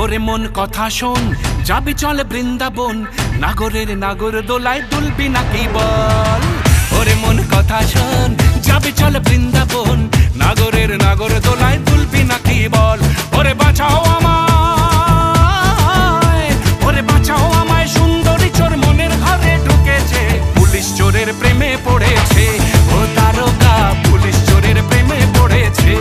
ওরে মন কথা শোন, যাবি চলে বৃন্দাবন, নাগরের নাগর দোলায় দুলবি নাকি বল। ওরে মন কথা শোন, যাবি চলে বৃন্দাবন, নাগরের নাগর দোলায় দুলবি নাকি বল। ওরে বাঁচাও আমায়, ওরে বাঁচাও আমায়, সুন্দরী চোর মনের ঘরে ঢুকেছে, পুলিশ চোরের প্রেমে পড়েছে। ও তারকা পুলিশ চোরের প্রেমে পড়েছে।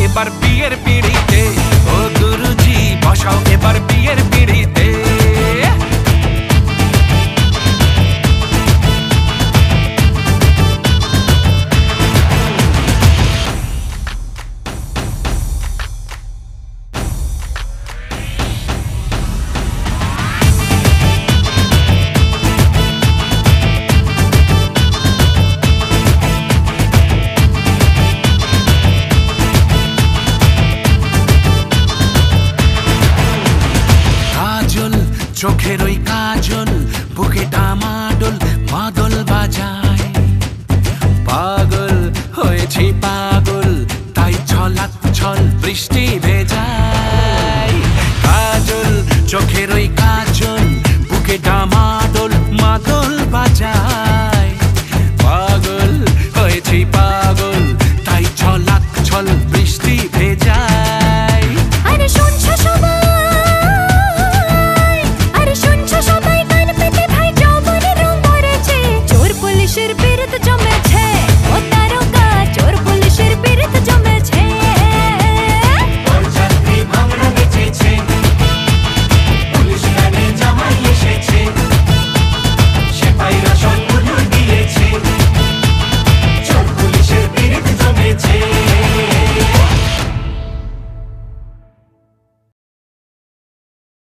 এবার বিয়ের পিড়িতে, ও গুরুজি বসাও এবার বিয়ের পিড়িতে। চোখের ওই কাজল, বুকে ডামাডোল, মাদল বাজা।